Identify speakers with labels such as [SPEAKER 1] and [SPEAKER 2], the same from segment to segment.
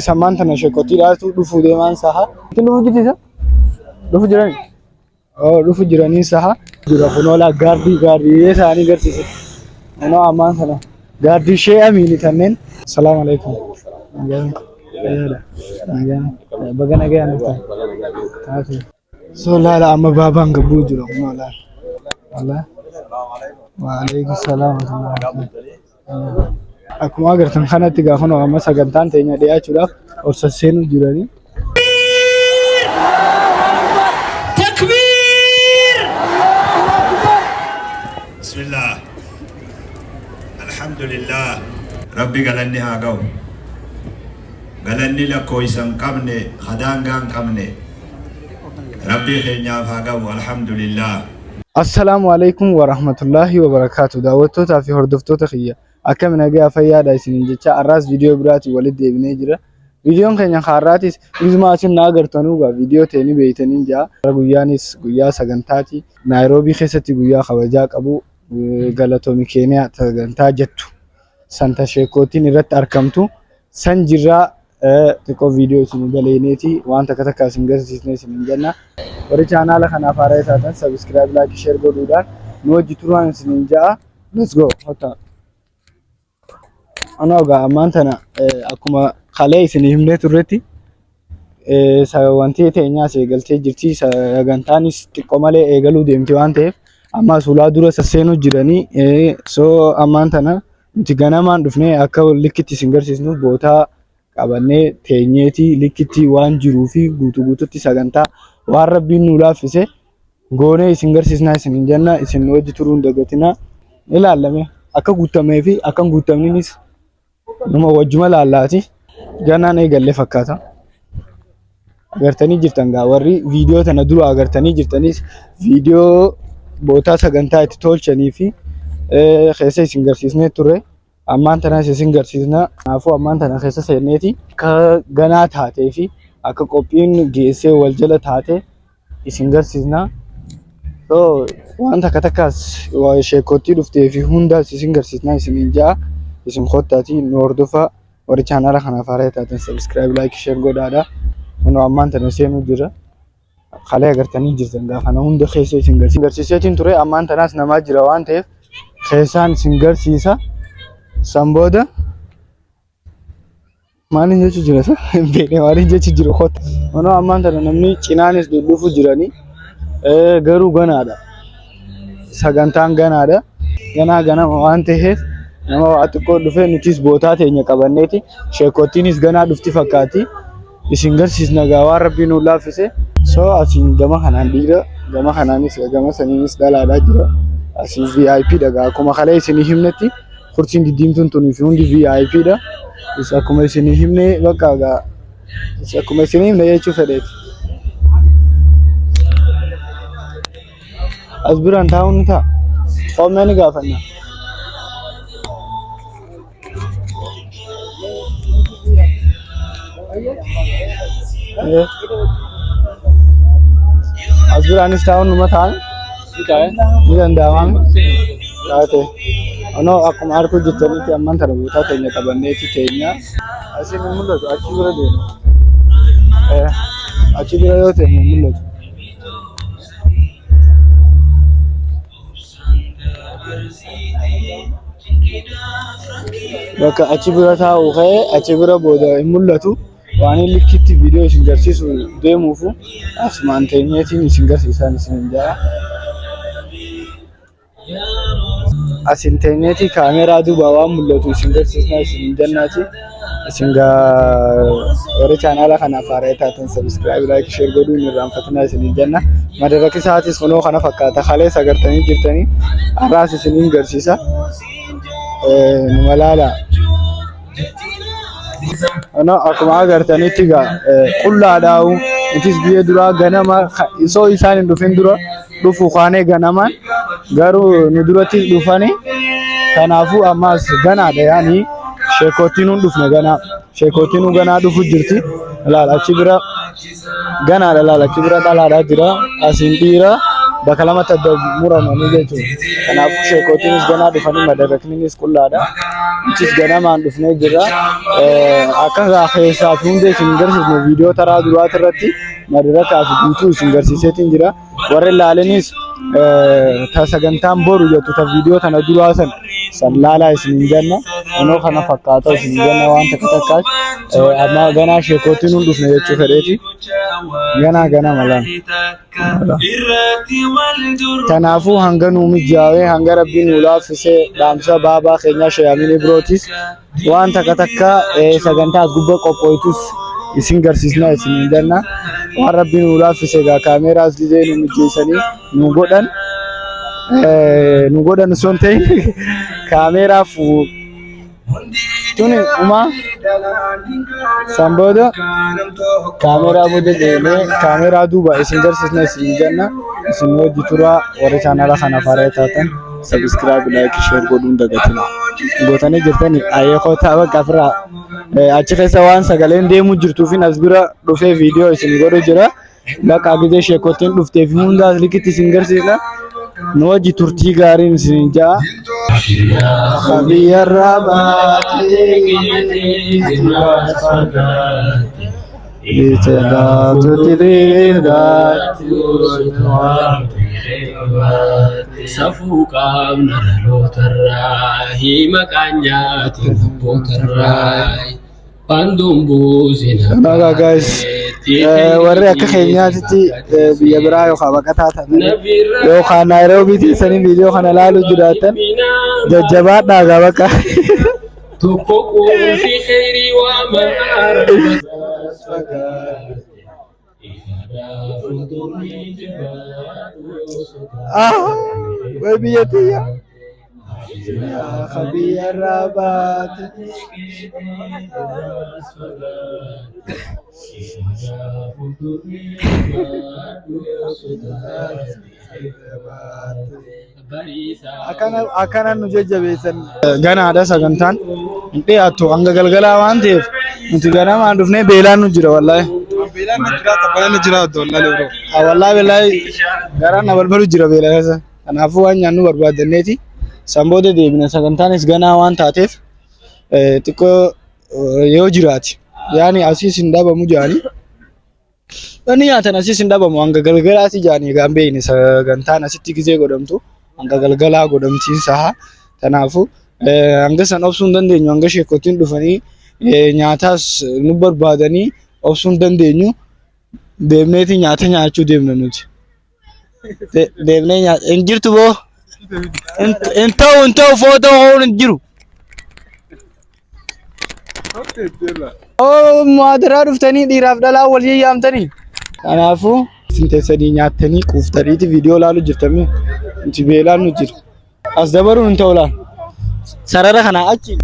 [SPEAKER 1] Samanta na sheekoti dhaatu dhufu deemaan saha. Dhufu jirti dhufu jirani. Dhufu jiranii saha. Jira kunola gaardii isaanii garsiise. Ano amaan sana gaardii ishee amiini kanneen. Assalamu alaikum. Bagana gaya nufta. So laala amma baabaan gabbuu jira kunola. Allah. Wa alaikum salam. Akkuma agartan kanatti gaafa amma sagantaan teenya dhiyaachuudhaaf orsa seenuu jiranii.
[SPEAKER 2] Takbir! Bismillah. Alhamdulillah. Rabbi galanni haa ga'u. Galanni lakkooysan qabne hadaangaan qabne. Rabbi keenyaaf haa ga'u. Alhamdulillah.
[SPEAKER 1] Assalamu alaikum wa rahmatullahi wa barakatuh. Daawwattootaa fi hordoftoota kiyya. Akka nagaa fayyaadha isiniin jecha arraas viidiyoo biraati walitti deebinee jira. Viidiyoon keenya har'aatis bilisummaa isin na agartanuugaa viidiyoo teeni beeytaniin jira. Guyyaanis guyyaa sagantaati. Naayiroobii keessatti guyyaa kabajaa qabu Galatoomi Keeniyaa sagantaa jettu. Santa sheekootiin irratti argamtu. San jirraa xiqqoo viidiyoo isin galeeneeti waan takka isin garsiisnee isin jenna. Warri chaanaala kanaaf haaraa taatan subscribe, like, share godhuudhaan nu wajji turaan isin ja'a. Let's go. Ano ga amantana akkuma kale isin himne turretti wanti teenyaa seegaltee jirti sagantaanis xiqqoo malee eegaluu deemti waan ta'eef amma sulaa dura sasseenu jiranii so amantana nuti ganamaan dhufnee akka likkitti isin garsiisnu bootaa qabannee teenyeeti likkitti waan jiruu fi guutuutti sagantaa waan rabbiin nu laaffise goonee isin garsiisnaa isin jenna isin wajji turuun dagatina ilaalame akka guutamee fi akka guutamninis nama wajjuma laalaati ganaan eegalle fakkaata agartanii jirtan gaa warri viidiyoo tana dura agartanii jirtanis viidiyoo bootaa sagantaa itti tolchanii fi keessa isin garsiisnee ture ammaan tana isin garsiisna kanaafuu ammaan tana keessa seenneeti akka ganaa taatee fi akka qophiin geessee wal jala taate isin garsiisna so waan takkas sheekootii dhuftee fi hundaas isin garsiisna isin ja'a isin khottaati nu hordofa warri chaanaala kanaaf haaraa taatan subscribe, like, share godhaadha. Kunoo ammaan tana seenuu jira. Kalee agartanii jirtan gaafa na hunda keessa isin garsiiseetiin ture ammaan tanaas namaa jira waan ta'eef keessaan isin garsiisa. San booda maaliin jechuu jira sa? Beekne maaliin jechuu jiru khotta. Kunoo ammaan tana namni cinaanis dhudhuufu jiranii garuu ganaadha. Sagantaan ganaadha. Ganama waan ta'eef nama waa xiqqoo dhufee nutis bootaa teenya qabanneeti sheekootiinis ganaa dhufti fakkaati isin garsiisna gaa waan rabbiin nu laaffise so asiin gama kanaan dhiira gama kanaanis gama saniinis dhalaadhaa jira asii VIP dha gaa akkuma kalee isin himnetti kursiin diddiimtuun tunii fi hundi VIP dha isa akkuma isin himne bakka gaa isa akkuma isin himne jechuu fedheeti as biraan taa'uun ta'a qoomeen gaafanna. Asbiraanis taa'uun numa ta'an ni danda'aman taate ono akkuma arguu jirtanitti ammaan tana bootaa teenya qabanneeti teenya asiin hin mul'atu achi bira deema achi bira yoo ta'e hin mul'atu. Bakka achi bira taa'u ka'ee achi bira booda hin mul'atu. Waan likkitti viidiyoo isin garsiisu deemuufu asumaan teenyeetiin isin garsiisan isin ja'a. Asin teenyeetii kaameeraa duuba waan mul'atu isin garsiisna isin jennaati. Isin warri chaanaala kanaaf haaraa taatan subscribe, like, share godhuun irraanfatinaa isin jenna. Madaraki isaatis kunoo kana fakkaata kalee sagartanii jirtanii har'aas isiniin garsiisa. Numa laala. Ano akkuma agartanitti gaa qullaadhaa'u itis biyya duraa ganama isoo isaan hin dhufin dura dhufu kaanee ganamaan garuu nu duratti dhufanii kanaafuu ammaas ganaadha yaani sheekootiin hun dhufne ganaa sheekootiin hun ganaa dhufu jirti laala achi bira ganaadha laala achi bira dhalaadhaa jira asiin dhiira bakka lamatti adda muramanii jechuudha. Kanaafuu sheekootiinis ganaa dhufanii madarakniinis qullaadha. Innis ganamaan dhufnee jira. Akka keessaa fi hundee isin garsiisne viidiyoo taraa duraati irratti madarakaa fi guutuu isin garsiiseetiin jira. Warri ilaalanis sagantaan boru jettu ta viidiyoo tana duraa san laalaa isin jenna. Anoo kana fakkaata isin jenna waan takkaas amma ganaa sheekootiin hin dhufne jechuu fedheeti. Ganaa malaan. Kanaafuu hanga nuu mijaawee hanga rabbiin nu laaffisee dhaamsa baabaa keenya Shayaamii birootis waan takka sagantaas gubbaa qophooytus isin garsiisna isin jenna. Waan rabbiin nu laaffisee gaa kaameraas didee nu mijeessanii nu godhan son ta'e kaameraaf tuni uma sambooda kaameraa booda deemee kaameraa duuba isin garsiisna isin jenna. Isin hojii turaa warri chaanala kana faaraa taatan subscribe like share godhuun dagatina. Gootanii jirtanii ayeekoo ta'a qafiraa achi keessa waan sagaleen deemu jirtuuf as bira dhufee viidiyoo isin godhu jira. Bakka gidee sheekootiin dhufteef hundaas likitti isin garsiisna. Nooji turtii gaariin isin jaa. Biyya irraa baatee Ijalaatu diriiraatti safuu qaamna dhalootarraa maqaan nyaati abbootarraa wanduun buusina. Guys, warri akka keenyaatti biyya biraa yookaan baqataa ta'an yookaan Naayiroobii teessanii viidiyoo kana ilaaluu jiraatan jajjabaadhaa gaa bakka. Tokko quufi khayrii waa maraara. Biyatiyya biyya irraa baate akkanan nu jajjabeessan ganaadha sagantaan hin dhiyaattu hanga galgalaa waan ta'eef nuti ganamaan dhufnee beelaan nu jira wallaahi. Beelaan nu jira taphaan nu jira wallaahi wallaahi garaan na balbalu jira beela keessa. Kanaafuu waan nyaannu barbaaddanneeti sanbooda deebina sagantaanis ganaa waan taateef xiqqoo yoo jiraati yaani asiis hin dhabamu jaanii. Wanni nyaatan asiis hin dhabamu hanga galgalaati jaanii egaa beeyne sagantaan asitti gizee godhamtu hanga galgalaa godhamtiin saha. Kanaafuu hanga san obsuu hin dandeenyu hanga sheekootiin dhufanii nyaataas nu barbaadanii obsuu hin dandeenyu deemneeti nyaata nyaachuu deemna nuti. Deemnee nyaata hin jirtu boo hin ta'u footoo ho'uun hin jiru. Muhaadaraa dhuftanii dhiiraaf dhalaa wal yayyaamtanii. Kanaafuu isin teessanii nyaattanii quuftaniiti viidiyoo ilaaluu jirtanii nuti beelaan nu jira. As dabaruun hin ta'u laal. Sarara kanaa achi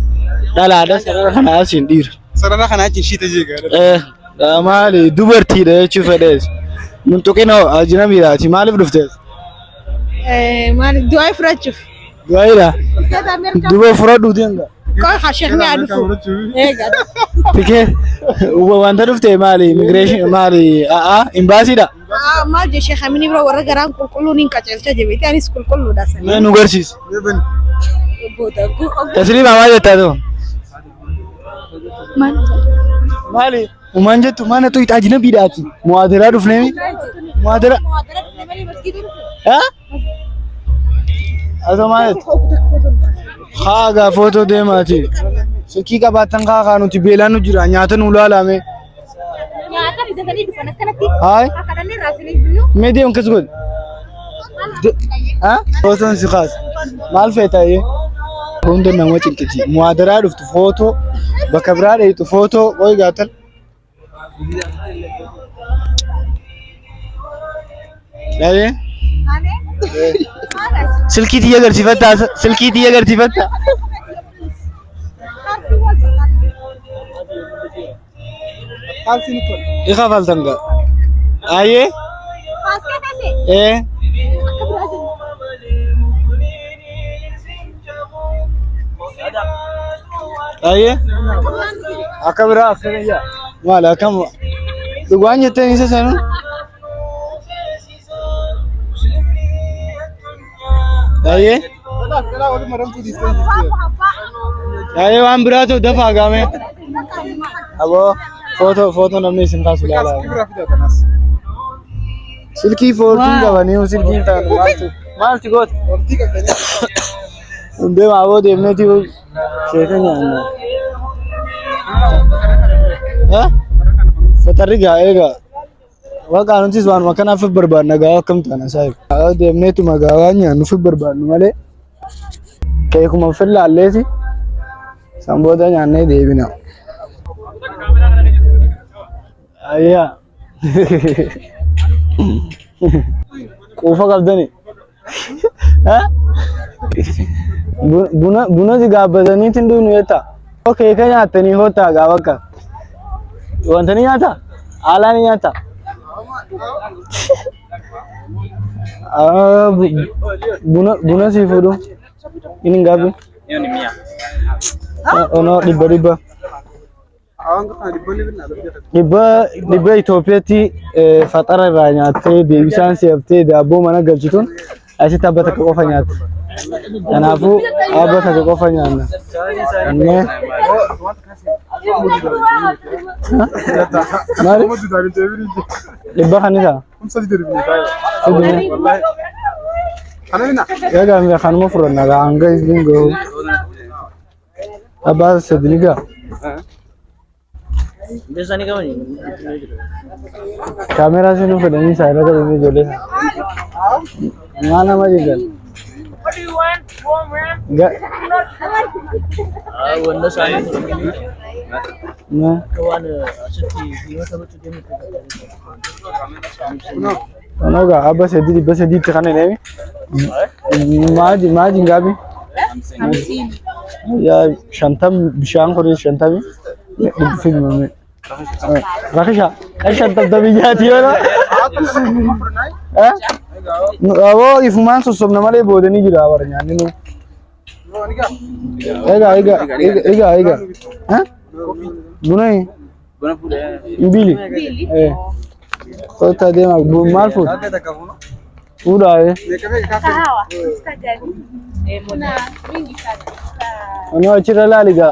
[SPEAKER 1] dhalaadha sarara kanaa asiin dhiira. Sarara kanaa achi shiita jeegaa. Maali dubartiidha jechuu fedhees. Muntuqinoo ajnamiidhaati maaliif dhuftees?
[SPEAKER 3] Maali du'aa fudhachuuf.
[SPEAKER 1] Du'aadha. Duba fudhadhuu deemga. Kau
[SPEAKER 3] hasilnya aduh.
[SPEAKER 1] Pikir wanta dhufte maali immigration maali embassy da.
[SPEAKER 3] Maal jecha khamini bira warra garaan qulqulluu nin qaceelcha jebite anis qulqulluudha san.
[SPEAKER 1] Nu garsiis. Tasliima maal jettaa ta'u? Maali umaan jettu mana tu ita ajnabiidhaati. Muhaadaraa dhufnee muhaadara. Asoo maal jettu? Haga foto deemaati. Fakkii qabaatan kaa nuti beelaan nu jira nyaata nu laalame.
[SPEAKER 3] Nyaata fidatanii dhufan akkanatti.
[SPEAKER 1] Haay.
[SPEAKER 3] Akkanallee raasanii biyyu.
[SPEAKER 1] Mee deemu kas godhe. Fotoon si kaas. Maal feetaayyee? Hunda nama cinqiti. Muhaadaraa dhuftu footoo bakka biraa dheetu footoo qoy gaatan. Dhaabee? Silkii tiyya agarsiifatta silkii tiyya agarsiifatta. Iqa faltanga. Ayee? Ayee? Akka biraa afraniyyaa. Maal akkam dhugaan jettanii isa sanuu? Aye. Aye waan biraatu dafa game. Abo foto namni isin kaasu laala. Silkii 14 qabanii silkii ta'an maalti goot. Hundee maaboo deemneeti sheeka nyaanna. Fatarri gaa eegaa. Waaqaan nutis waan akkanaaf barbaadna gaa akkam taana saayib. Deemneetu magaa waan nyaannuuf barbaadnu malee keekuma fillaalleeti sanboota nyaannee deebina. Ayyaa. Quufa qabdani. Buna si gaabbatanii tinduu nu yeetta. Keeka nyaattanii hootaa gaa bakka. Wanta ni nyaata? Haalaa ni nyaata? Buna si fuudhu. Inni ngapi? Ono dhibba. Dhibba Itoophiyaatti faxara irraa nyaattee deebisaan seeftee daabboo mana galchituun asitti abba takka qofa nyaatte. Kanaafuu abba takka qofa nyaanna. Maali? Dhibba kanisa? Egaa mi'a kanuma furanna gaa hanga isbiin gahu. Abbaa sadini gaa. Kamera sini fedhanii isaa irra qabamee ijoollee sana. Maal nama jeeqan? What do you want? Warm ram? Wanda sani. Nah. Kawan asiti dia sama tu dia. Onoga abba sedih tekan ini. Maji ngapi? 50. Ya shantam bishang kori shantam. Film में रखा ऐसा तब तभी जाती है ना वो इफ़मान सुसम नमाले बोले नहीं गिरा वार यानी नो एगा हाँ बुना ही बिली तो तादे मार मार फूड पूरा है अनु अच्छी रला लिगा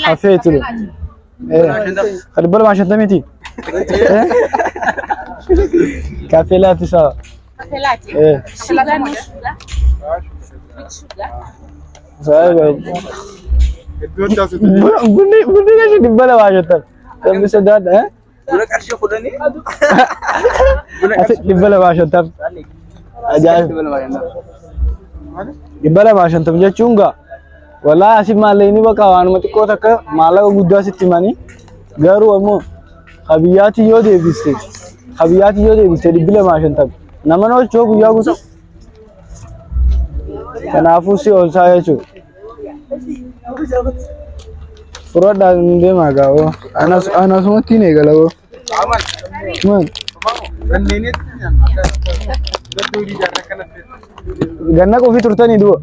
[SPEAKER 1] Cafe itu. Ada bola macam tu mesti. Cafe latte sah. Cafe latte. Sugar no sugar. Saya. Bunda kasih di bola macam tu. Tapi bisa dah, Bunda kasih kuda ni. Asik di bola macam tu. Aja. Di bola macam tu je cunga. Wala asif malee ini bakal wan mati kota ke malah gudda sitti mani garu amo khabiyati yo deebiste dibile maashan tab namano chok ya gusa kanafu si olsa yechu furada nde magawo anas mati ne galawo man ganna ko fiturtani duo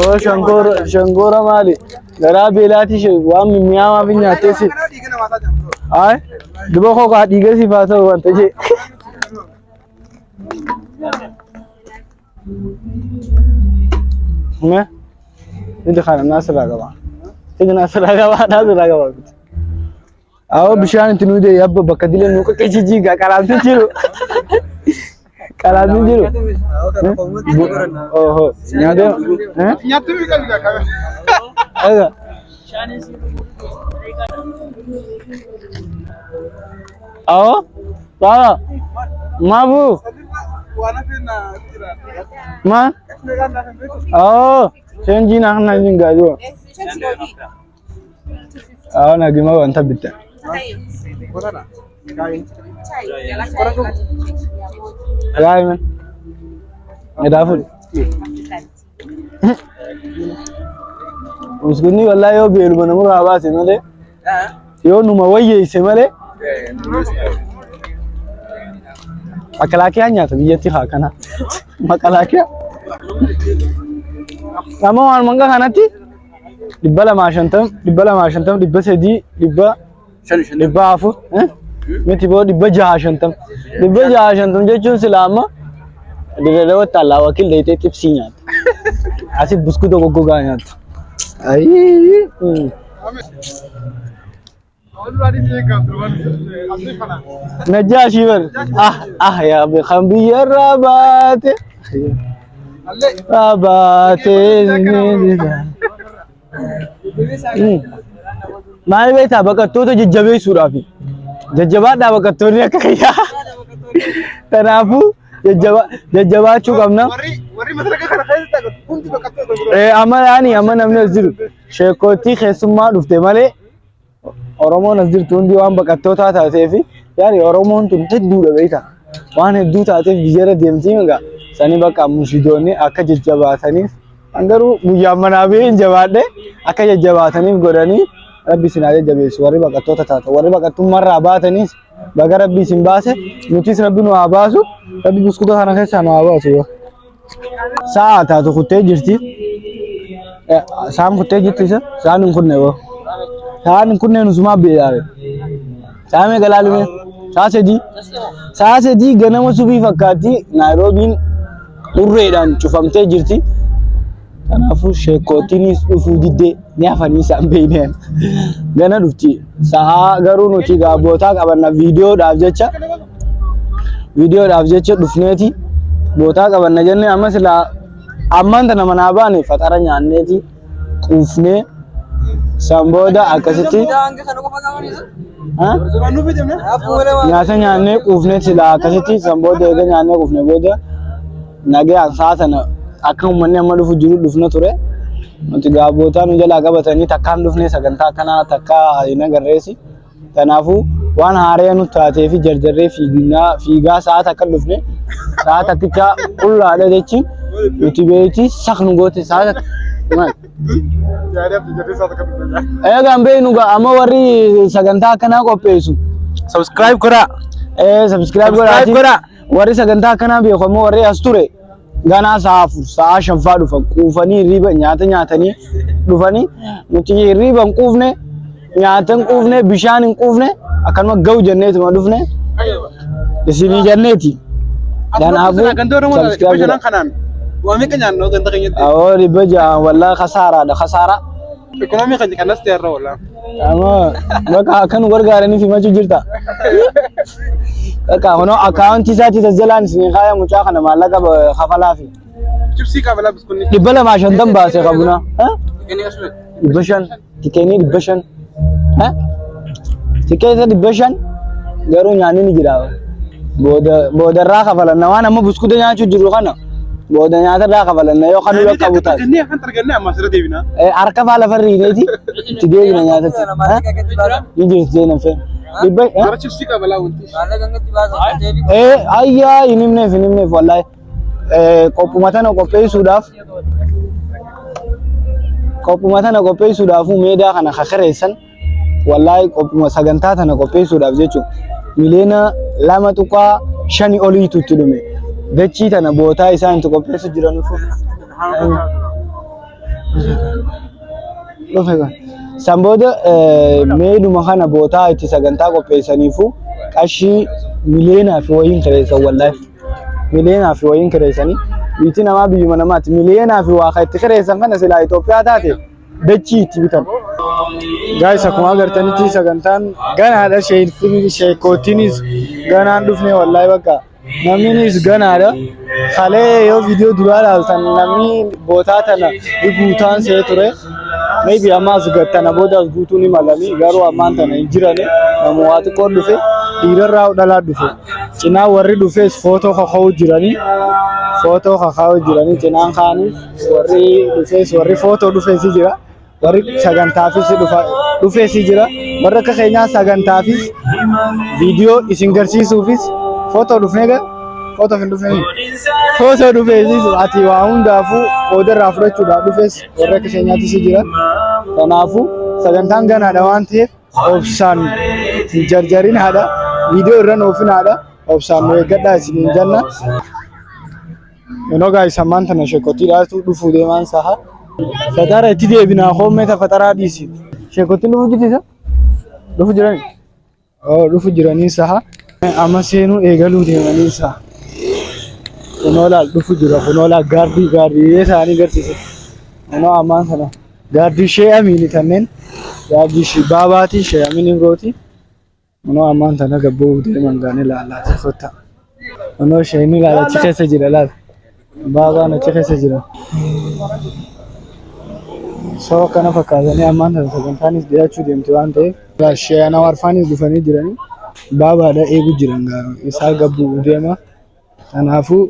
[SPEAKER 1] Oh Shankora mali gara belati she wa miyawa bin ya tesi ai dubo ko ka diga si fa so wanta je ne inda khana nasra gaba nasra gaba Awo bishaan tinu de yabba bakka dilen nuka kejiji ga karantin jiro. Oh, nyade. Nyatu mi kan ga kawe. Aga. Awo? Baba. Mabu. Ma? Oh, senji na kana jinga jo. Awo na gima wanta bitta. Rai man. Ada full. उसको नहीं वाला यो बेल बना मुरा आवाज़ है मले यो नुमा वही है मले मकला क्या नहीं आता ये थी खाना मकला क्या कामों आन मंगा खाना थी dhibba lamaa shantam dhibba sadii dhibba afur miti boo dhibba jaha shantam jechuun silaa amma dirree tallaa wakil deetee tibsii nyaata asif buskuta goggogaa nyaata. Najaashii bar yaa kan biyyarraa baate maal beektaa baqattoota jajjabeessuudhaaf jajjabaadhaa baqattoonni akka kiyyaa kanaafuu jajjabaachuu qabna. Amma namni as jiru sheekootii keessummaa dhufte malee Oromoon as jirtu hundi waan baqattootaa taateef yaani Oromoon tun hedduudha beektaa waan hedduu taateef biyyarra deemtii egaa sanii bakka mushidoonni akka jajjabaataniif garuu guyyaa manaa ba'een jabaadhe akka jajjabaataniif godhanii rabbi isin haa jajjabeessu warri baqattoota taatan warri baqattummaarraa baatanis baga rabbi isin baase nutis rabbi nu haa baasu rabbi buskuta kana keessaa nu haa baasu. Sa'a taatu kuttee jirti saan kuttee jirti isa saan hin kunne boo saan hin kunne nusumaa beelaare saa meeqa laalume saa sadii ganama subii fakkaatti Naayiroobiin urreedhaan cufamtee jirti. Kanaafuu sheekootiinis dhufuu diddee ni hafanii isaan beeyneen gana dhufti. Sa'a garuu nuti bootaa qabanna viidiyoodhaaf jecha dhufneeti bootaa qabanna jennee amma silaa ammaan tana manaa baane faxara nyaanneeti quufnee san booda akkasitti nyaata nyaannee quufnee silaa akkasitti san booda eega nyaannee quufnee booda nagayaan sa'a sana akka uummanni amma dhufu jiru dhufna ture nuti gaabootaa nu jalaa qabatanii takkaan dhufnee sagantaa akkanaa takka hin agarreesi. Kanaafuu waan haaree nu taatee fi jarjarree fiigaa sa'a takka dhufne sa'a takkicha qullaadha jechuun nuti beekti saknu goote sa'a takka maal. Eegaan beeknu amma warri sagantaa akkanaa qopheessu. Subscribe godhaa. Warri sagantaa akkanaa beeku ammoo warri as ture. Ganaa sa'a afur sa'a shanfaa dhufan quufanii riba nyaata nyaatanii dhufanii nuti riba hin quufne nyaata hin quufne bishaan hin quufne akkanuma ga'u jenneetuma dhufne isinii jenneeti. Kanaafuu riba ja'a wallaahi kasaaraadha kasaara.
[SPEAKER 4] Ekonomii kan kanas teerra wallaahi.
[SPEAKER 1] Amma bakka akkan gargaaraniif himachuu jirta. Kaka hono akaunti isaati tajaajilaa isin kaya mucaa kana maallaqa kafalaa fi
[SPEAKER 4] chipsii kafalaa biskunni
[SPEAKER 1] dhibba lamaa shantam baasee qabuna dhibba shan tikeenii dhibba shan tikeessa dhibba shan garuu nyaanni ni jira boodarraa kafalanna waan amma buskuta nyaachuu jiru kana booda nyaatarraa kafalanna yoo kan yoo qabu taate harka faa lafarri hineeti itti deebina nyaatatti ni jirti jeenan fee
[SPEAKER 4] chipsii kafalaa wanti
[SPEAKER 1] ayyaa hinimneef wallahi qophuma tana qopheessuudhaaf meedaa kana kakareessan wallahi qophuma sagantaa tana qopheessuudhaaf jechuun miliyoona 2.5 oliitu itti dhume dachii tana bootaa isaan itti qopheessu jiraniif san booda meeduma kana bootaa itti sagantaa qopheessaniifu qarshii miliyoonaa fi wayiin kireessan wallahi miliyoonaa fi wayiin kireessanii biitii namaa biyyuma namaati miliyoonaa fi waa itti kireessan kana silaa Itoophiyaa taate dachii itti bitan. Guys akkuma agartanitti sagantaan ganaadha sheekootiinis ganaan dhufne wallahi bakka namnis ganaadha. Kalee yoo viidiyoo duraa ilaaltan namni bootaa tana guutaan see ture. Maybe ammas gattana booda guutuun malanii garuu ammaan tana hin jirane namoo waa xiqqoo dhufe dhiirarraa dhalaa dhufe cinaa warri dhufes footoo kaka'uu jiranii cinaan kaaniif warri dhufes warri footoo dhufes jira warri sagantaafis dhufes jira warri akka keenyaa sagantaafis viidiyoo isin garsiisuufis footoo dhufnee footoo hin dhufne footoo dhufes ati waa hundaafuu qoodarraa fudhachuudhaaf dhufes warri akka keenyaatis jira. Kanaafuu sagantaan ganaadha waan ta'eef obsaan jarjarin haadha viidiyoo irra oofin haadha obsaan nu eeggadhaa isiniin jenna. Guys ammaan tana sheekootiidhaatu dhufuu deemaan saha Fatara itti deebinaa hoometa fataraa dhiisi. Sheekotti dhufu jirtisa? Dhufu jirani? Dhufu jiranii saha. Amma seenuu eegaluu deemanii saha. Kunoolaa dhufu jira kunoolaa gaardii isaanii garsiise. Kunoo ammaan sana gaardii ishee amiini kanneen gaardii ishee baabaatii ishee amiini birooti. Kunoo ammaan sana gabboo deeman gaanii laallaa fotta. Kunoo isheen ilaala achi keessa jira laala. Baabaan achi keessa jira. Soo kana fakkaatanii ammaan sana sagantaanis dhiyaachuu deemte waan ta'eef sheeyana warfaanis dhufanii jiranii baabaadha eegu jiran gaara isaa gabbuu deema. Kanaafuu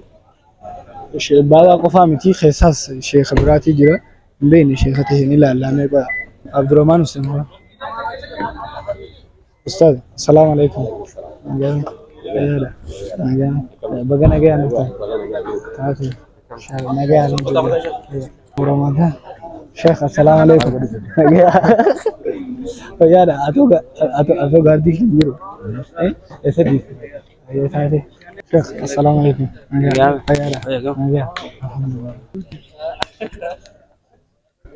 [SPEAKER 1] baabaa qofaa miti keessaas sheekha biraatii jira. Hin beekne sheekha ta'e ni ilaallamee qaba. Abdurrahmaan Hussein. Ustaz, assalamu alaikum. Baga nagayaan dhuftan. Taatu. Nagayaan dhuftan. Ramadan. Sheekh, assalamu alaikum. Yaada atoo gaardii hin jiru. Eessa dhiisu? Taate. Sheekh, assalamu alaikum.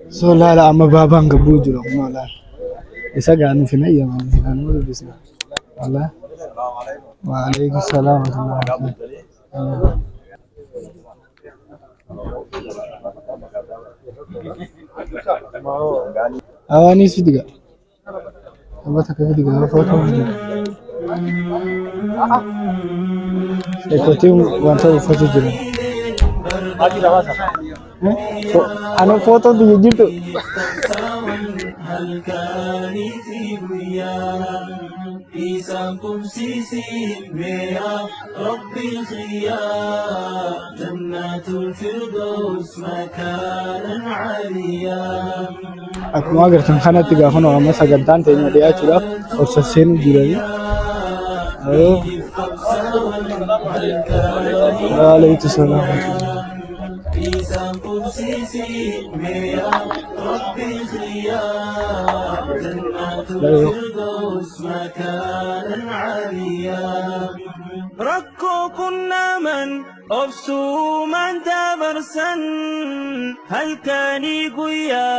[SPEAKER 1] So laala amma baabaan gabbuu jiru ammoo laala. Isa gaanu fi nayyamaa gaanu dubbisna. Wallah. Wa alaikum salaam wa rahmatullahi. Awani sidiga. Apa tak ketiga foto. Ekoti wanta foto jira. Ano foto di jitu. Aku agartan kana tiga hono amma sagantaan teenya dhiyaachuudhaaf obsa seenuu jiranii. Waalaikum salaam.
[SPEAKER 5] Rakko kunna man obsu man dabarsan halkani guyya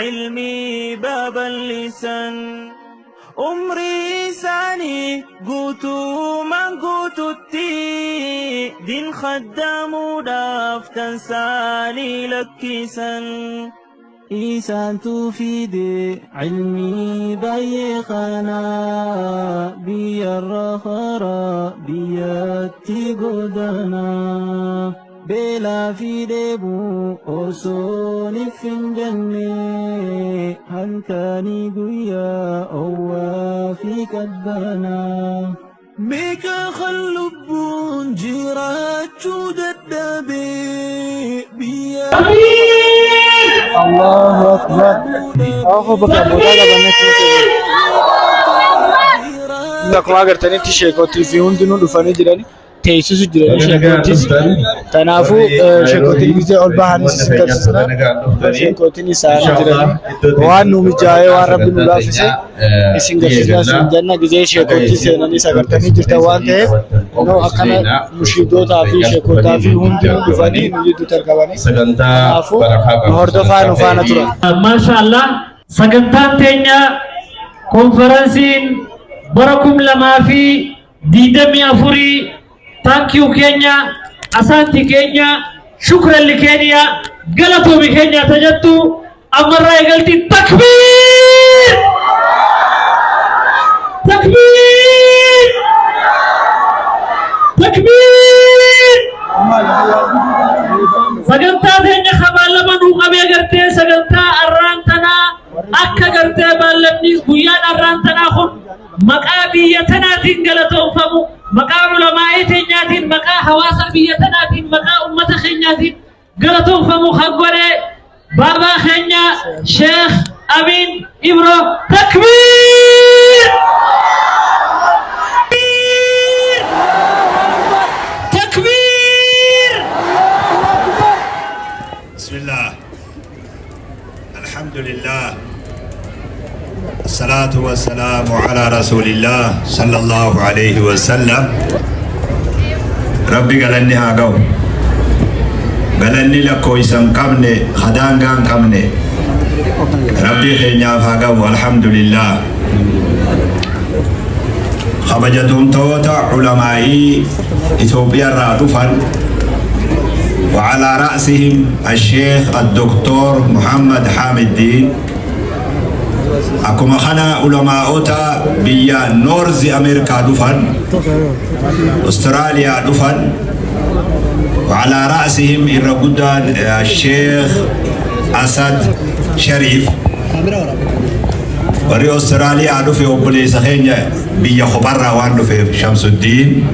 [SPEAKER 5] ilmi babal lisan umri sani gutu man gututti din khaddamu daftan sani lakkisan إيسان تفيد علمي بيخنا بي الرخرة بياتي قدنا بلا في دبو أصوني في الجنة هل كاني قويا أو في كدبنا بك خلبون جيرات شود الدبي بيا
[SPEAKER 1] الله أكبر. أخو بكر بودا بنت. Akkuma agartanitti sheekotii fi hundinuu dhufanii jirani teessisu jirani sheekotis. Kanaafuu sheekotiin gisee ol bahanis agarsiisna. Sheekotiin isaanii jirani waan nu mijaa'ee waan rabbi nu laafise isin garsiisna isin janna gisee sheekotii seenanis agartanii jirtan waan ta'eef kunoo akkana mushiidootaa fi sheekotaa fi hundinuu dhufanii nu jidduutti argamanii. Kanaafuu nu hordofaa nu faana turan.
[SPEAKER 6] Maashaallah sagantaan teenya konferansiin barakum lama fi didami afuri thank you Kenya asanti Kenya shukran li Kenya galato bi Kenya tajattu amarra egalti takbir takbir takbir saganta teenya khabalama nu qabe garte saganta arrantana akka garte ballamni guyyan arrantana khun maqaa biyya tanaatiin galatoomfamu maqaa ulamaa'ee teenyaatiin maqaa hawaasa biyya tanaatiin maqaa ummata keenyaatiin galatoomfamu kan godhe baabaa keenya Sheekh Amin Ibro takbir takbir
[SPEAKER 2] Bismillah Alhamdulillah الصلاة والسلام على رسول الله صلى الله عليه وسلم ربي قال إني هاجو galanni lakkooysan qabne hadaangaan qabne rabbii keenyaaf haa gahu alhamdulillah. خبجتمتوتا علماء إثيوبيا رادفا وعلى رأسهم الشيخ الدكتور محمد حامد الدين أكما خنا علماء بيا نورز أمريكا دفن أستراليا دفن وعلى رأسهم الرجل الشيخ أسد شريف وري أستراليا دفن وبوليس خينيا بيا خبرة وانو في شمس الدين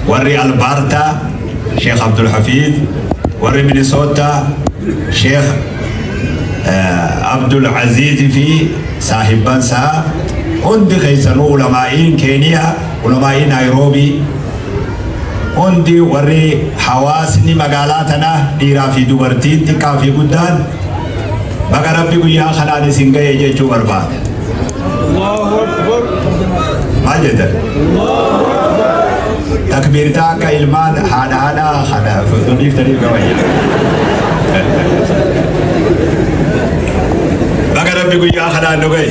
[SPEAKER 2] وري البارتا شيخ عبد الحفيظ وري مينيسوتا شيخ عبد العزيز في صاحب بنسا عندي خيسنو علماء كينيا علماء نيروبي عندي وري حواسني مقالاتنا ديرا في دوبرتين تكا في قدان بقى ربي قيا خلاني سنگا يجيشو برباد الله أكبر ما جدا تكبير تاكا إلمان حانا خنا فتنيف تنيف كوية بقى ربي قيا خلاني نقاي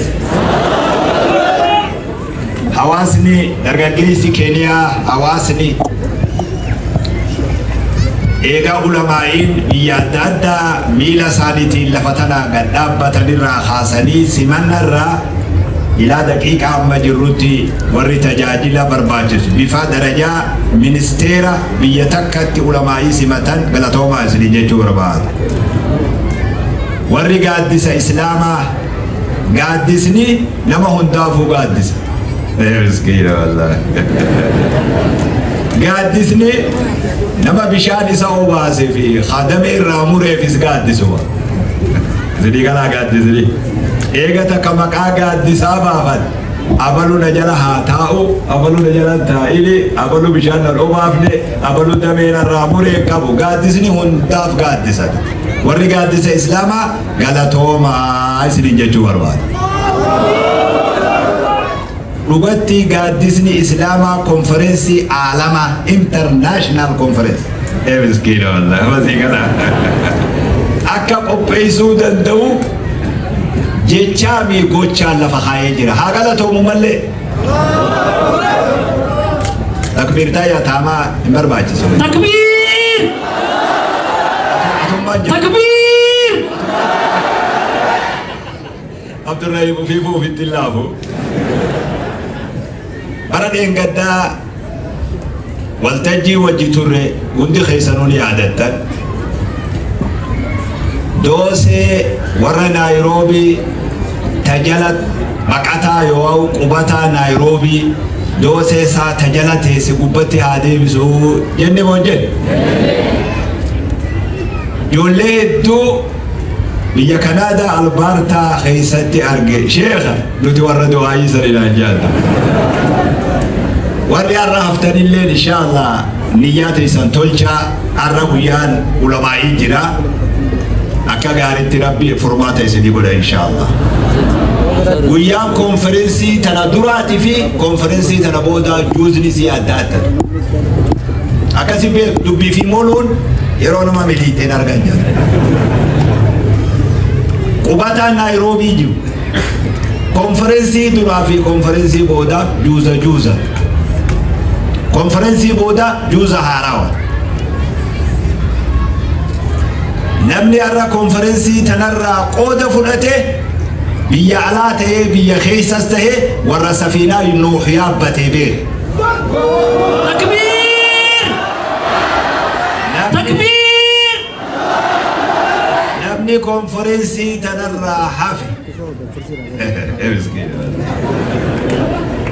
[SPEAKER 2] حواسني درجة كينيا حواسني إيجا علماءين بيادادا ميلا سانيتي لفتنا قدابة تنرى خاصني سمنا الرا إلى دقيقة أما جروتي وري تجاجل برباجس بفا درجة منستيرا بيتكت علماء سمتن غلطوما سنجي جورباد وري قادس إسلاما قادسني نما هندافو قادس مسكين والله قادسني نما بشان إساء باسي في خادم الرامور فيس قادسوا زدي قلا قادسني إيغا تكمكا قادسا بافد أبلو نجلها تاو أبلو نجلها تائلي أبلو بشان الأبافني أبلو دمين الرامور كابو قادسني هنداف قادسا وري قادس إسلاما قالتوما سنين ججو برباد لغتي قادسني إسلاما كونفرنسي عالما انترناشنال كونفرنس إيه مسكين والله وزي كذا أكب أبيسو دندو جيتشامي قوتشان لفخاية جرا هاقالا تو مملي تكبير تايا تاما مرباجي سوري
[SPEAKER 6] تكبير تكبير
[SPEAKER 2] عبد الرحيم فيفو في التلافو برادين قدا والتجي وجي توري وندي خيسانوني عادتا دوسي ورا نيروبي تجلت مقاتا يواو قباتا نيروبي دوسي سا تجلت هسي قبتي هادي بسو جنة موجد يولي دو بيا كندا البارتا خيستي أرجع شيخ نتي وردوا عيسى إلى الجنة وري الرهفتني الليل إن شاء الله نياتي سنتولشا الربيان علماء جرا أكا غارت ربي فرماتا يسدي بولا إن شاء الله ويان كونفرنسي تنادراتي في كونفرنسي تنابودا جوزني سيادات أكا سيبي دبي في مولون يرونا ما مليتين أرغنجا قباتا نيروبي جو كونفرنسي درا في كونفرنسي بودا جوزا كونفرنسي بودا جوزا هاراوا نمني أرى كونفرنسي تنرى قودة فلته بيا علاته بيا خيسسته ورى سفينة النوح يابته بيه
[SPEAKER 6] تكبير تكبير
[SPEAKER 2] نبني كونفرنسي تنرى حافي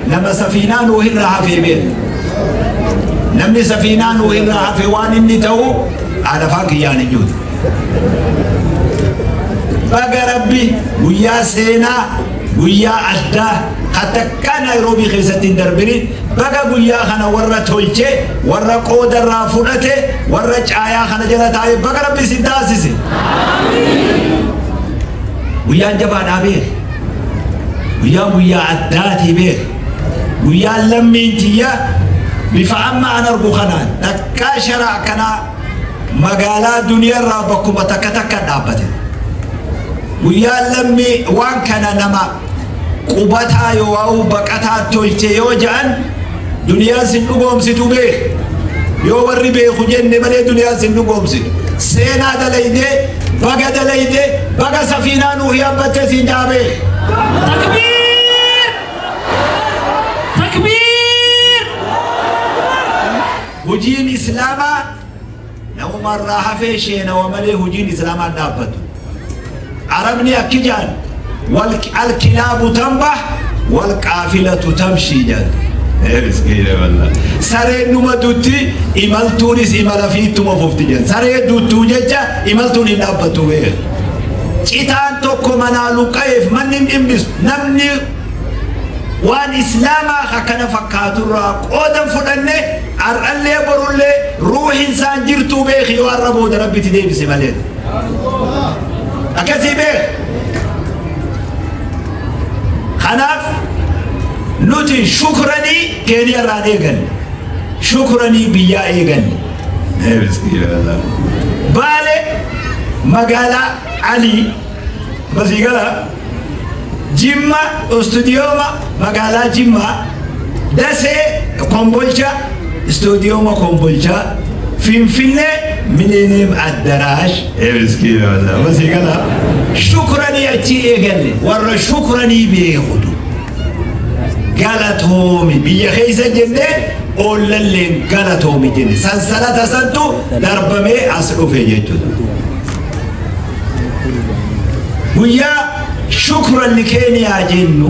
[SPEAKER 2] لما سفينة نوح حافي بيه نمني سفينة نوح حافي وان إني تو على فاك يعني جود بقى ربي ويا سينا ويا أدى حتى كان نيروبي خيسة دربني بقى ويا خنا ورا تولجة ورا قود الرافونته ورا جايا خنا جلات عاي بقى ربي سنتاسيسي ويا جبان أبيه ويا أداتي بيه ويا لمين تيا بفهم أنا أرجو خنا تكاشر كنا magaalaa duniyaarraa bakkuma takka takka dhaabbate guyyaan lammi waan kana nama qubataa yoo baqataa tolche yoo ja'an duniyaan sin dhugoomsitu beek yoo warri beeku jenne malee duniyaan sin dhugoomsitu seenaa dalayde baga safiinaa nuuf yaabbatte siin jaabee
[SPEAKER 6] takbiir
[SPEAKER 2] hujiin islaamaa namumarraa hafee sheenawa malee hujiin islaamaa dhaabbatu arabni akkijaan alkilaabu tanbah walqaafilatu tamshii jedhu مسكينة والله سري نما دوتي إمالتونيس إمالا فيتو مفوفتي سري دوتو ججا إمالتوني نابتو بيه چيتان توكو منالو كيف من نمبس نمني وان إسلاما خاكنا فكاتو را قودم فدنة أرألي برولي روح إنسان جرتو بيخي واربو دربي تدي بسي مالين أكسي بيه خناف nuti shukranii keenyarraan eeganne shukranii biyyaa eeganne baale magaalaa alii basigala jimma istuudiyooma magaalaa jimma dasee kombolcha istuudiyooma kombolcha finfinnee mileeniyeem addaraash basigala shukranii achi eeganne warra shukranii beekutu galatomi biyya keessa jenne oollalleen galatomi jenne sansalata santu darbamee as dhufe jechuudha guyyaa shukran li keeniyaa jennu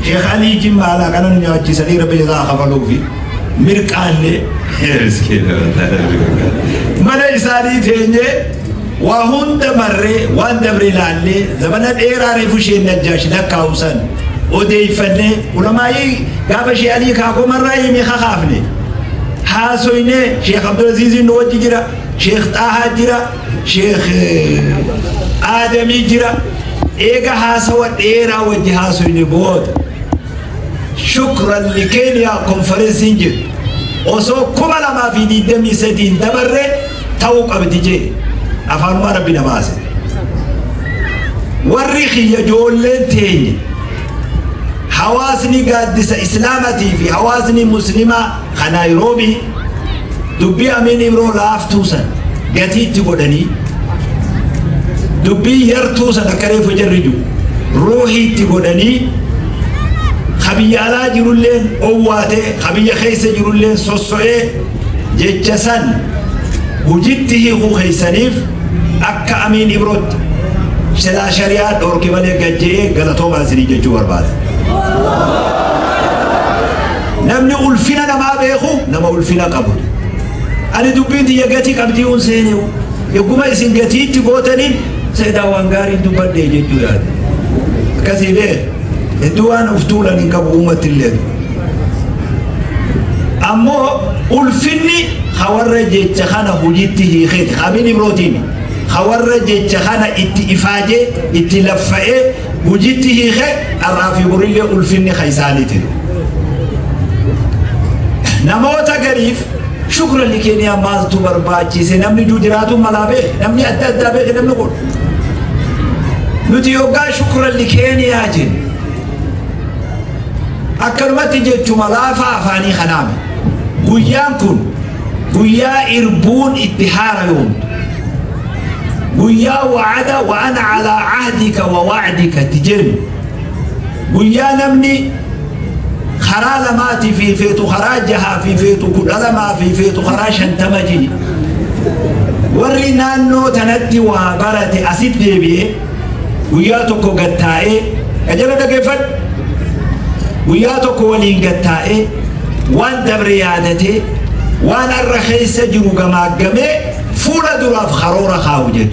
[SPEAKER 2] sheekh alii jimmaala kanan nyaachisanii rabbi jasaa kafaluufi mirqaallee mana isaanii teenye waa hunda marree waan dabre ilaallee zamana dheeraa reefu isheen najjaashi lakkaa'usan odeeffannee ulamaayii gaafa shee alii kaakoo marraa himee kakaafne haasoyne sheekh abdulaziizii nu wajji jira sheekh xaahaa jira sheekh aadamii jira eega haasawa dheeraa wajji haasoyne booda shukran li keeniyaa konferensiin jiru osoo 2023 dabarre ta'uu qabdi jee afaanumaa rabbi na baase warri kiyya joolleen teenye حواسني قادس إسلامتي في حواسني مسلمة خنايروبي دبي أمين إمرو لافتوسا قتيت تقولني دبي يرتوسا كريف جرجو روحي تقولني خبي على جرولين أواته خبي خيس جرولين سوسوه جتسن وجدته هو خيسانيف أكا أمين إمروت شلا شريعات أوركي مالي قجيه غلطو مازني ججو برباد نمني ألفنا نما بيخو نما ألفنا قبل أنا دبينتي يقاتي قبديون سينيو يقوم يسين قاتي تقوتني سيدا وانغاري دبان دي جدو ياد كسي بيه الدوان افتولا ننكب أمة الليل أمو ألفني خوار جيتشخانا هجيته خيط خابيني بروتيني خوار جيتشخانا اتفاجي اتلفائي هجيته خيط الرافي بريلي ألفني خيساني تلو نموتا قريف شكرا لكيني يا مازتو برباچي سي نمني جوجراتو ملابه نمني أدى بيخ نمني قول نتي يوغا شكرا لكيني يا جن أكرمتي جيتو ملافا أفاني خنامي قيام كن قيا إربون اتحار يوم قيا وعد وأنا على عهدك ووعدك تجرم قيا نمني خرال ماتي في فيتو خراجها في فيتو كلما في فيتو خراش انتمجي ورنا انو تندي وبرتي اسيد ديبي وياتوكو غتاي اجل دغفت وياتوكو ولين غتاي وان دبريادتي وان الرخيس جرو غماغمي فولا دراف خرورا خاوجه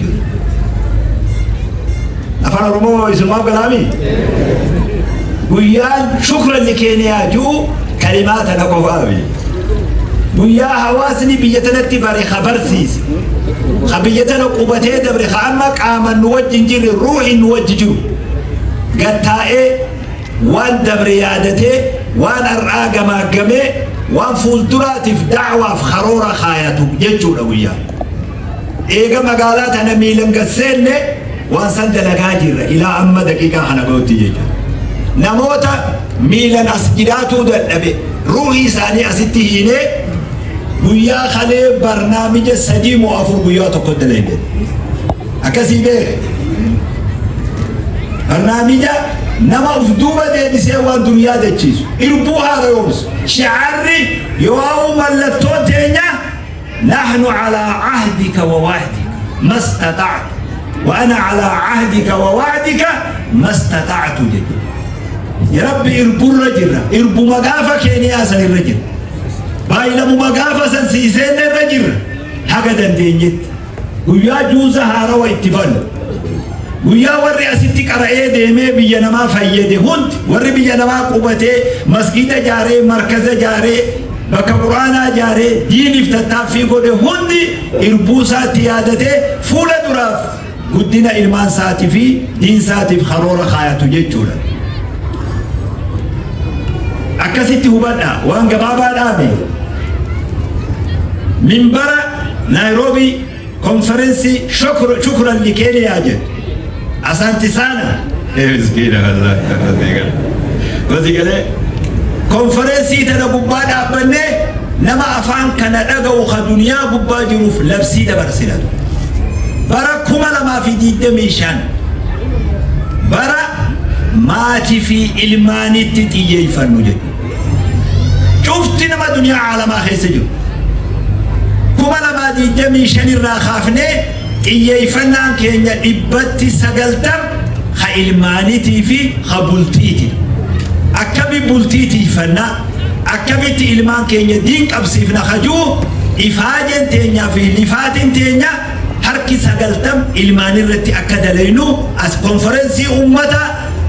[SPEAKER 2] افانا رومو اسمو كلامي ويا شكرا لكينيا جو كلمات نقوفاوي ويا حواسني بيتنتي بري خبر سيس خبيتنا قوبتي دبري خامك آمن نوجه جري روحي نوجه قطائي وان دبريادتي وان الراقة ما قمي وان فولدراتي في دعوة في خرورة خاياتو ججو لويا إيجا مقالات أنا ميلم قسين وان سند لقاجر إلى أما دقيقة أنا قلت يجا نموت ميلان أسجداتو دنبي روحي ساني أستهيني ويا خلي برنامج سديم وأفر ويا تقد لين أكسي به برنامج نما أفدوبة دي بسيوان دنيا دي تشيز إربوها ريومس شعري يوم اللتوتينيا نحن على عهدك ووعدك ما استطعت وأنا على عهدك ووعدك ما استطعت جد يا رب إربو الرجل إربو مقافة كيني أسن الرجل بايلم مقافة سنسيسين الرجل هكذا دينيت ويا جوزة هارا واتبال ويا وري أسيتي قرأي ديمي بيانما فايدي هند وري بيانما قوبتي مسجد جاري مركز جاري بك قرآن جاري دين افتتافي قد هندي إربوسا تيادتي فولة دراف قدنا إلمان ساتي في دين ساتي في خرورة خاياتو جيجولا أكاسيتي هبانا وان قبابا دامي من برا نيروبي كونفرنسي شكرا لكيني أجل أسانتي سانا مسكينة الله وزيقالي كونفرنسي تنا ببادا أبني نما أفان كان أدقو خدنيا بباجروف لبسي دبرسينا برا كما لما في دي دميشان برا ماتي في إلماني تتيجي فنوجد شفت نما دنيا عالما خيسجو كما لما دي دميشان الراخافني تيجي فنان كينيا إبتي سقلتم خا إلماني تيفي خبولتيتي أكبي بولتيتي فنا أكبي إلمان كينيا دين قبسيفنا خجو إفاجن تينيا في لفاتن تينيا harki sagaltam ilmaan irratti akka dalaynu as konferensii ummata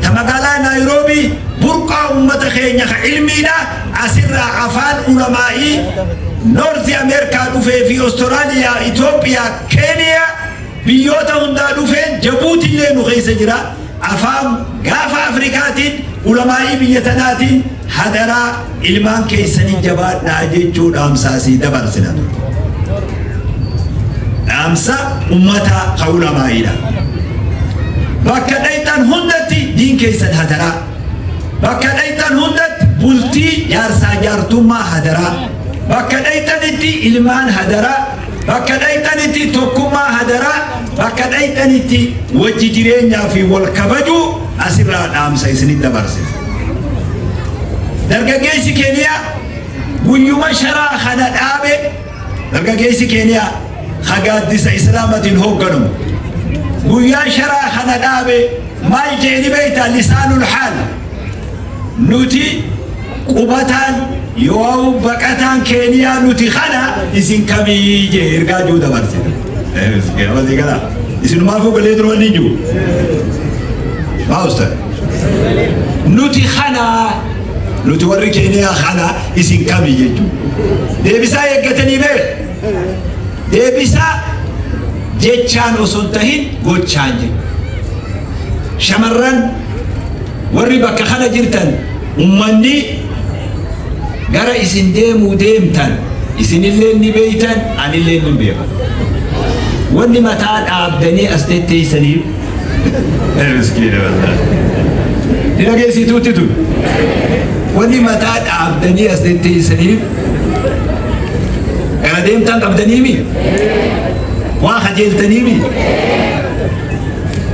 [SPEAKER 2] tamagaalaa Naayiroobii burqaa ummata keenya ka ilmiidha asirraa afaan ulamaa'ii Noorzi Ameerikaa dhufee fi Awustiraaliyaa, Itoophiyaa, Keeniyaa biyyoota hundaa dhufeen Jabuuti illee nu keessa jira afaan gaafa Afrikaatiin ulamaa'ii biyya tanaatiin hadaraa ilmaan keessanii jabaadhaa jechuudha amsaasii dabarsina أمسا أمتا قولا مايلا بكا دايتان هندتي دين كيسن هدرا بكا دايتان هندت بلتي يارسا جارتما هدرا بكا دايتان انتي إلمان هدرا بكا دايتان انتي توكما هدرا بكا دايتان انتي وججرين في والكبجو أسران أمسا يسنين دبرسي درقا جيسي كينيا ويوما شرا خنا الآبي درقا جيسي كينيا خقادس إسلامة هوغنم ويا شرا خنا دابي ما يجيني بيتا لسان الحال نوتي قبتان يواو بكتان كينيا نوتي خنا إسن كمي يجي إرقا جودة برسي وزي كلا إسن ما فوق الليدرو النجو ما أستاذ نوتي خنا نوتي وري كينيا خنا إسن كمي يجو دي بسا يقتني بيه deebisa jechaan osoo tahin gochaan je shamarran warri bakka kana jirtan ummanni gara isin deemuu deemtan isinillee ni beeytan anillee ni beeka wanni mataa dhaabdanii as tetteeysaniif miskiina wallah dinageessituutti tun wanni mataa dhaabdanii as tetteeysaniif أنا ديم تان قبضنيمي وخجلتنيمي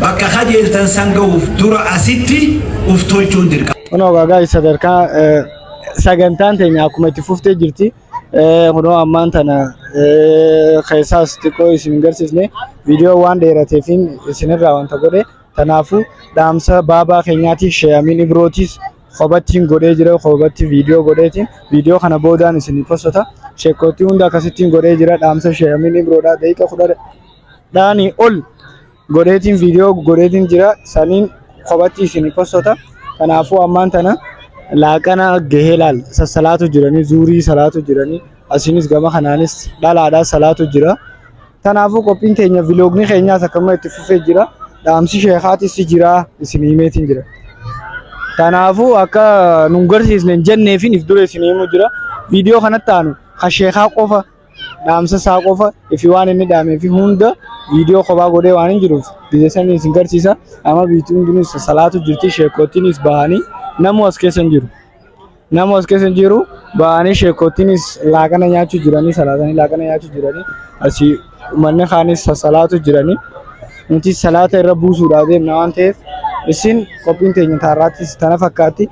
[SPEAKER 2] بقى خجلتن سانغو دورا أسيتي وفتولتون ديركا
[SPEAKER 1] أنا وقاعد صدركا سجنتان تاني أكو متفوفتة جرتي هنا أمان تنا خيساس تكو سينجرسيسني فيديو وان ديرة تفين سينر راون تقولي تنافو دامسا بابا خينياتي شياميني بروتيس خبرتين غوري جرا خبرتي فيديو غوريتين فيديو خنا بودان سني فسوتا شيكوتي هوندا كاسيتين غوري جرا دامسا شياميني برودا دايكا خدار داني اول غوريتين فيديو غوريتين جرا سنين خبرتي سني فسوتا تنافو امان تنا لاكنا غهلال صلاتو جراني زوري صلاتو جراني اسينس غما خنانس دالادا صلاتو جرا تنافو كوبين تينيا فيلوغني خينيا سكما تففي جرا دامسي شيخاتي سجرا سنيميتين جرا تنافو أكا نونغرسيس نجنة في نفدور سينما جرا فيديو خنا تانو خشيخا قفا dhaamsa isaa qofa ifi waan inni dhaamee fi hunda viidiyoo kophaa godhee waan hin jiruuf diizeesanii isin garsiisa. Amma biituu hundinis salaatu jirti sheekottiinis bahanii namu as keessa hin jiru. Namu as keessa hin jiru bahanii sheekottiinis laaqana nyaachuu jiranii salaatanii laaqana nyaachuu jiranii asii uummanni kaanis salaatu jiranii. Nuti salaata irra buusuudhaaf deemna waan ta'eef isin qophiin teenya taarraattis tana fakkaatti.